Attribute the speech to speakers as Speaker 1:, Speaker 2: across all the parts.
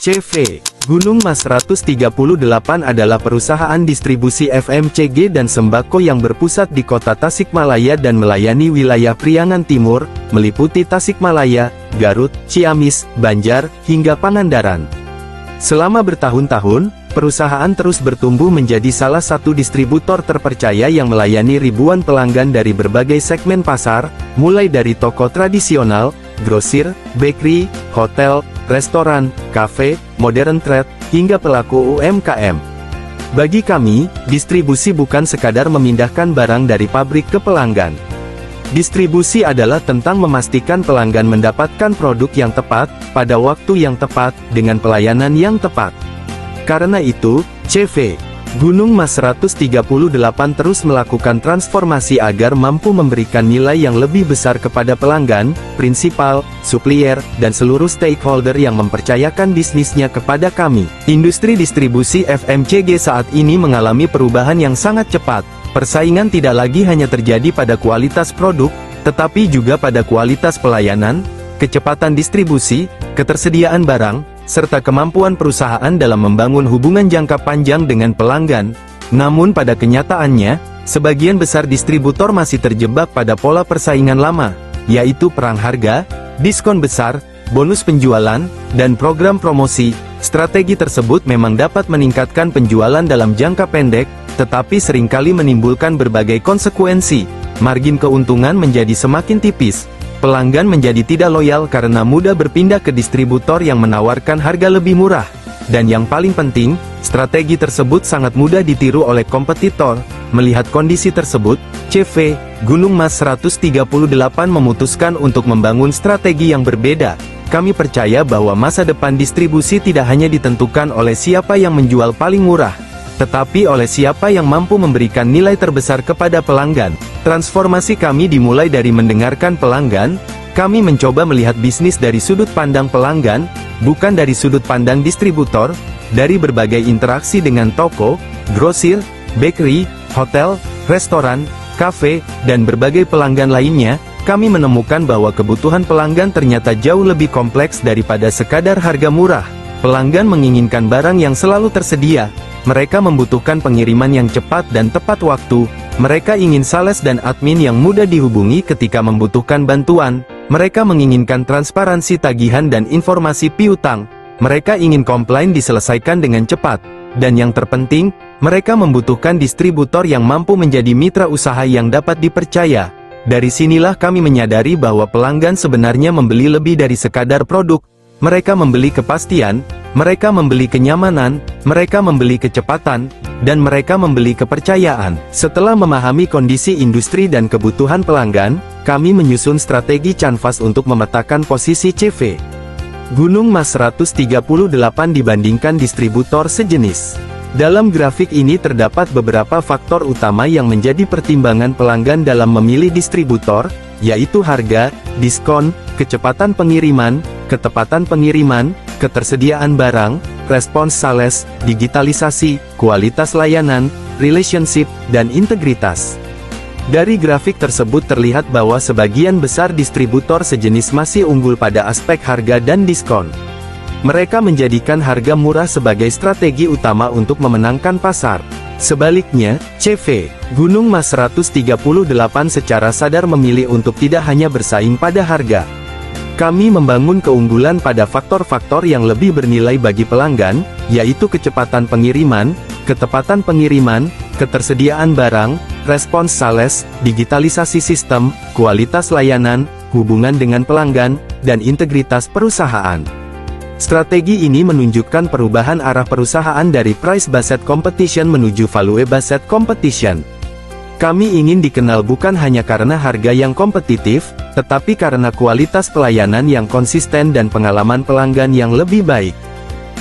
Speaker 1: CV Gunung Mas 138 adalah perusahaan distribusi FMCG dan sembako yang berpusat di kota Tasikmalaya dan melayani wilayah Priangan Timur, meliputi Tasikmalaya, Garut, Ciamis, Banjar, hingga Pangandaran. Selama bertahun-tahun, perusahaan terus bertumbuh menjadi salah satu distributor terpercaya yang melayani ribuan pelanggan dari berbagai segmen pasar, mulai dari toko tradisional, grosir, bakery, hotel, restoran, kafe, modern trade, hingga pelaku UMKM. Bagi kami, distribusi bukan sekadar memindahkan barang dari pabrik ke pelanggan. Distribusi adalah tentang memastikan pelanggan mendapatkan produk yang tepat, pada waktu yang tepat, dengan pelayanan yang tepat. Karena itu, CV Gunung Mas 138 terus melakukan transformasi agar mampu memberikan nilai yang lebih besar kepada pelanggan, prinsipal, supplier, dan seluruh stakeholder yang mempercayakan bisnisnya kepada kami. Industri distribusi FMCG saat ini mengalami perubahan yang sangat cepat. Persaingan tidak lagi hanya terjadi pada kualitas produk, tetapi juga pada kualitas pelayanan, kecepatan distribusi, ketersediaan barang, serta kemampuan perusahaan dalam membangun hubungan jangka panjang dengan pelanggan. Namun pada kenyataannya, sebagian besar distributor masih terjebak pada pola persaingan lama, yaitu perang harga, diskon besar, bonus penjualan, dan program promosi. Strategi tersebut memang dapat meningkatkan penjualan dalam jangka pendek, tetapi seringkali menimbulkan berbagai konsekuensi. Margin keuntungan menjadi semakin tipis. Pelanggan menjadi tidak loyal karena mudah berpindah ke distributor yang menawarkan harga lebih murah. Dan yang paling penting, strategi tersebut sangat mudah ditiru oleh kompetitor. Melihat kondisi tersebut, CV Gunung Mas 138 memutuskan untuk membangun strategi yang berbeda. Kami percaya bahwa masa depan distribusi tidak hanya ditentukan oleh siapa yang menjual paling murah, tetapi oleh siapa yang mampu memberikan nilai terbesar kepada pelanggan. Transformasi kami dimulai dari mendengarkan pelanggan. Kami mencoba melihat bisnis dari sudut pandang pelanggan, bukan dari sudut pandang distributor. Dari berbagai interaksi dengan toko, grosir, bakery, hotel, restoran, kafe, dan berbagai pelanggan lainnya, kami menemukan bahwa kebutuhan pelanggan ternyata jauh lebih kompleks daripada sekadar harga murah. Pelanggan menginginkan barang yang selalu tersedia. Mereka membutuhkan pengiriman yang cepat dan tepat waktu. Mereka ingin sales dan admin yang mudah dihubungi ketika membutuhkan bantuan. Mereka menginginkan transparansi tagihan dan informasi piutang. Mereka ingin komplain diselesaikan dengan cepat. Dan yang terpenting, mereka membutuhkan distributor yang mampu menjadi mitra usaha yang dapat dipercaya. Dari sinilah kami menyadari bahwa pelanggan sebenarnya membeli lebih dari sekadar produk. Mereka membeli kepastian, mereka membeli kenyamanan, mereka membeli kecepatan, dan mereka membeli kepercayaan. Setelah memahami kondisi industri dan kebutuhan pelanggan, kami menyusun strategi canvas untuk memetakan posisi CV Gunung Mas 138 dibandingkan distributor sejenis. Dalam grafik ini terdapat beberapa faktor utama yang menjadi pertimbangan pelanggan dalam memilih distributor, yaitu harga, diskon, kecepatan pengiriman, ketepatan pengiriman, ketersediaan barang, respons sales, digitalisasi, kualitas layanan, relationship, dan integritas. Dari grafik tersebut terlihat bahwa sebagian besar distributor sejenis masih unggul pada aspek harga dan diskon. Mereka menjadikan harga murah sebagai strategi utama untuk memenangkan pasar. Sebaliknya, CV Gunung Mas 138 secara sadar memilih untuk tidak hanya bersaing pada harga. Kami membangun keunggulan pada faktor-faktor yang lebih bernilai bagi pelanggan, yaitu kecepatan pengiriman, ketepatan pengiriman, ketersediaan barang, respons sales, digitalisasi sistem, kualitas layanan, hubungan dengan pelanggan, dan integritas perusahaan. Strategi ini menunjukkan perubahan arah perusahaan dari price-based competition menuju value-based competition. Kami ingin dikenal bukan hanya karena harga yang kompetitif, tetapi karena kualitas pelayanan yang konsisten dan pengalaman pelanggan yang lebih baik.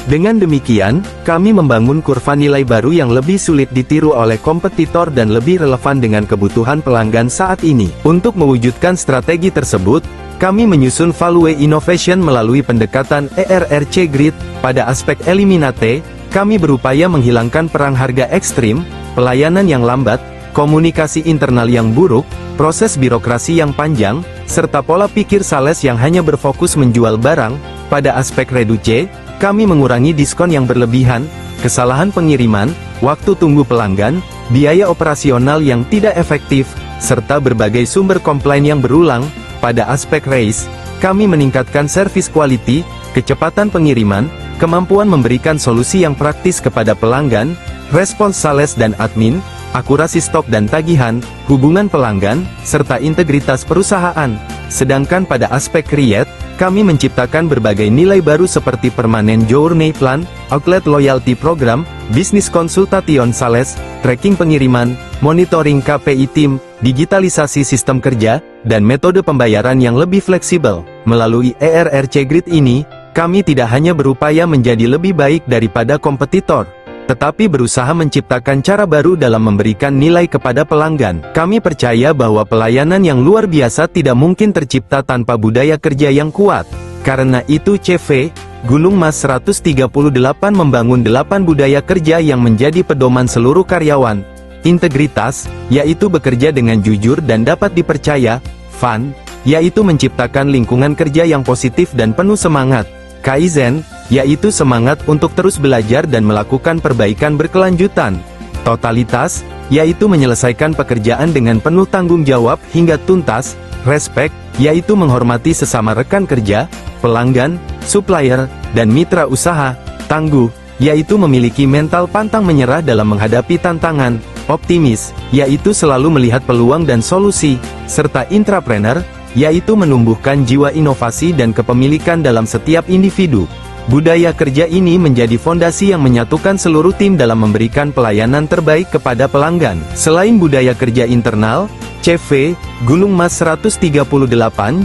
Speaker 1: Dengan demikian, kami membangun kurva nilai baru yang lebih sulit ditiru oleh kompetitor dan lebih relevan dengan kebutuhan pelanggan saat ini. Untuk mewujudkan strategi tersebut, kami menyusun Value Innovation melalui pendekatan ERRC Grid. Pada aspek eliminate, kami berupaya menghilangkan perang harga ekstrim, pelayanan yang lambat, komunikasi internal yang buruk, proses birokrasi yang panjang, serta pola pikir sales yang hanya berfokus menjual barang. Pada aspek reduce, Kami mengurangi diskon yang berlebihan, kesalahan pengiriman, waktu tunggu pelanggan, biaya operasional yang tidak efektif, serta berbagai sumber komplain yang berulang. Pada aspek RACE, kami meningkatkan service quality, kecepatan pengiriman, kemampuan memberikan solusi yang praktis kepada pelanggan, respons sales dan admin, akurasi stok dan tagihan, hubungan pelanggan, serta integritas perusahaan. Sedangkan pada aspek create, kami menciptakan berbagai nilai baru seperti permanen journey plan, outlet loyalty program, bisnis konsultation sales, tracking pengiriman, monitoring KPI tim, digitalisasi sistem kerja, dan metode pembayaran yang lebih fleksibel. Melalui ERRC Grid ini, kami tidak hanya berupaya menjadi lebih baik daripada kompetitor, tetapi berusaha menciptakan cara baru dalam memberikan nilai kepada pelanggan. Kami percaya bahwa pelayanan yang luar biasa tidak mungkin tercipta tanpa budaya kerja yang kuat. Karena itu CV Gunung Mas 138 membangun 8 budaya kerja yang menjadi pedoman seluruh karyawan. Integritas, yaitu bekerja dengan jujur dan dapat dipercaya. Fun, yaitu menciptakan lingkungan kerja yang positif dan penuh semangat. Kaizen, yaitu semangat untuk terus belajar dan melakukan perbaikan berkelanjutan. Totalitas, yaitu menyelesaikan pekerjaan dengan penuh tanggung jawab hingga tuntas. Respect, yaitu menghormati sesama rekan kerja, pelanggan, supplier, dan mitra usaha. Tangguh, yaitu memiliki mental pantang menyerah dalam menghadapi tantangan. Optimis, yaitu selalu melihat peluang dan solusi. Serta intrapreneur, yaitu menumbuhkan jiwa inovasi dan kepemilikan dalam setiap individu. Budaya kerja ini menjadi fondasi yang menyatukan seluruh tim dalam memberikan pelayanan terbaik kepada pelanggan. Selain budaya kerja internal, CV Gunung Mas 138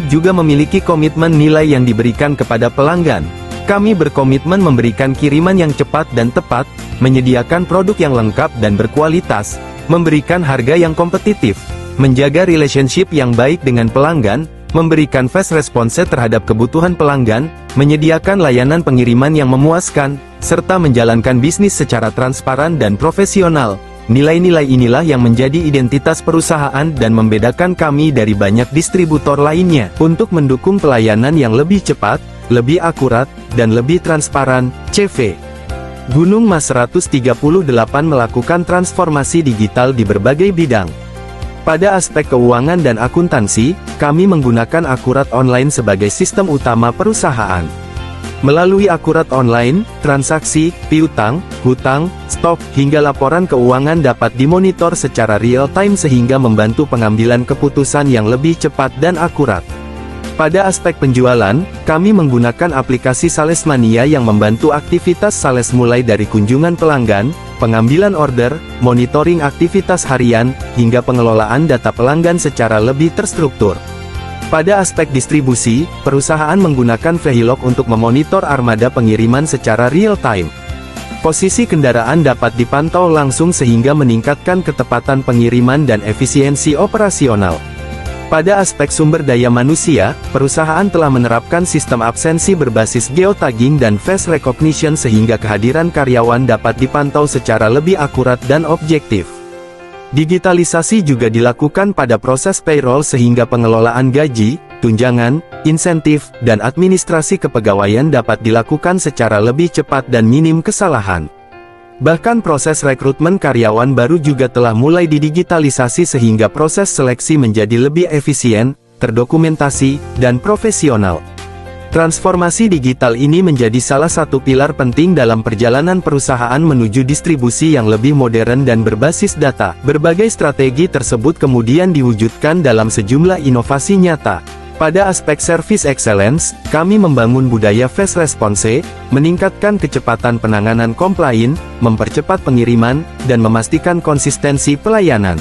Speaker 1: juga memiliki komitmen nilai yang diberikan kepada pelanggan. Kami berkomitmen memberikan kiriman yang cepat dan tepat, menyediakan produk yang lengkap dan berkualitas, memberikan harga yang kompetitif, menjaga relationship yang baik dengan pelanggan, memberikan fast response terhadap kebutuhan pelanggan, menyediakan layanan pengiriman yang memuaskan, serta menjalankan bisnis secara transparan dan profesional. Nilai-nilai inilah yang menjadi identitas perusahaan dan membedakan kami dari banyak distributor lainnya. Untuk mendukung pelayanan yang lebih cepat, lebih akurat, dan lebih transparan, CV Gunung Mas 138 melakukan transformasi digital di berbagai bidang. Pada aspek keuangan dan akuntansi, kami menggunakan Akurat Online sebagai sistem utama perusahaan. Melalui Akurat Online, transaksi, piutang, hutang, stok, hingga laporan keuangan dapat dimonitor secara real-time sehingga membantu pengambilan keputusan yang lebih cepat dan akurat. Pada aspek penjualan, kami menggunakan aplikasi Salesmania yang membantu aktivitas sales mulai dari kunjungan pelanggan, pengambilan order, monitoring aktivitas harian, hingga pengelolaan data pelanggan secara lebih terstruktur. Pada aspek distribusi, perusahaan menggunakan Vehilog untuk memonitor armada pengiriman secara real-time. Posisi kendaraan dapat dipantau langsung sehingga meningkatkan ketepatan pengiriman dan efisiensi operasional. Pada aspek sumber daya manusia, perusahaan telah menerapkan sistem absensi berbasis geotagging dan face recognition sehingga kehadiran karyawan dapat dipantau secara lebih akurat dan objektif. Digitalisasi juga dilakukan pada proses payroll sehingga pengelolaan gaji, tunjangan, insentif, dan administrasi kepegawaian dapat dilakukan secara lebih cepat dan minim kesalahan. Bahkan proses rekrutmen karyawan baru juga telah mulai didigitalisasi sehingga proses seleksi menjadi lebih efisien, terdokumentasi, dan profesional. Transformasi digital ini menjadi salah satu pilar penting dalam perjalanan perusahaan menuju distribusi yang lebih modern dan berbasis data. Berbagai strategi tersebut kemudian diwujudkan dalam sejumlah inovasi nyata. Pada aspek service excellence, kami membangun budaya fast response, meningkatkan kecepatan penanganan komplain, mempercepat pengiriman, dan memastikan konsistensi pelayanan.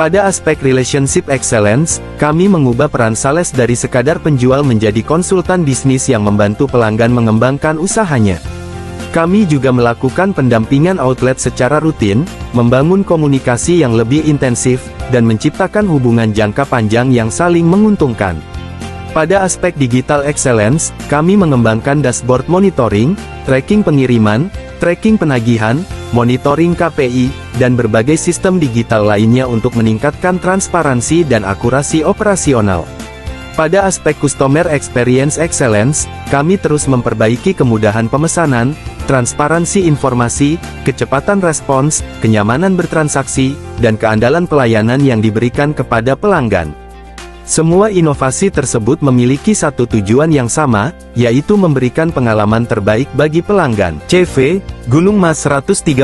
Speaker 1: Pada aspek relationship excellence, kami mengubah peran sales dari sekadar penjual menjadi konsultan bisnis yang membantu pelanggan mengembangkan usahanya. Kami juga melakukan pendampingan outlet secara rutin, membangun komunikasi yang lebih intensif, dan menciptakan hubungan jangka panjang yang saling menguntungkan. Pada aspek digital excellence, kami mengembangkan dashboard monitoring, tracking pengiriman, tracking penagihan, monitoring KPI, dan berbagai sistem digital lainnya untuk meningkatkan transparansi dan akurasi operasional. Pada aspek Customer Experience Excellence, kami terus memperbaiki kemudahan pemesanan, transparansi informasi, kecepatan respons, kenyamanan bertransaksi, dan keandalan pelayanan yang diberikan kepada pelanggan. Semua inovasi tersebut memiliki satu tujuan yang sama, yaitu memberikan pengalaman terbaik bagi pelanggan. CV, Gunung Mas 138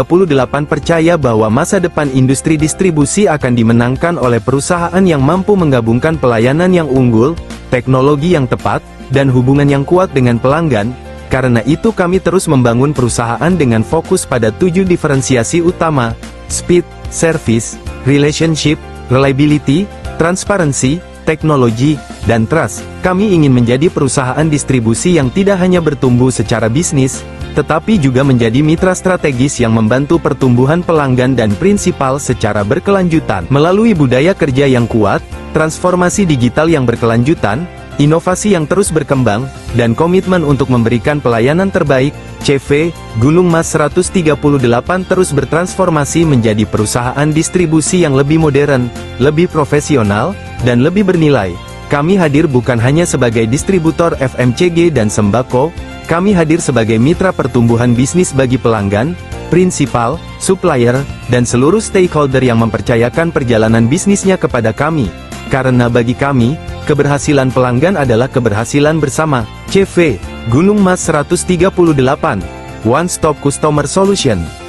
Speaker 1: percaya bahwa masa depan industri distribusi akan dimenangkan oleh perusahaan yang mampu menggabungkan pelayanan yang unggul, teknologi yang tepat, dan hubungan yang kuat dengan pelanggan. Karena itu kami terus membangun perusahaan dengan fokus pada 7 diferensiasi utama: speed, service, relationship, reliability, transparency, teknologi, dan trust. Kami ingin menjadi perusahaan distribusi yang tidak hanya bertumbuh secara bisnis, tetapi juga menjadi mitra strategis yang membantu pertumbuhan pelanggan dan prinsipal secara berkelanjutan. Melalui budaya kerja yang kuat, transformasi digital yang berkelanjutan, inovasi yang terus berkembang, dan komitmen untuk memberikan pelayanan terbaik, CV, Gunung Mas 138 terus bertransformasi menjadi perusahaan distribusi yang lebih modern, lebih profesional, dan lebih bernilai. Kami hadir bukan hanya sebagai distributor FMCG dan sembako, kami hadir sebagai mitra pertumbuhan bisnis bagi pelanggan, prinsipal, supplier, dan seluruh stakeholder yang mempercayakan perjalanan bisnisnya kepada kami. Karena bagi kami, keberhasilan pelanggan adalah keberhasilan bersama. CV, Gunung Mas 138, One Stop Customer Solution.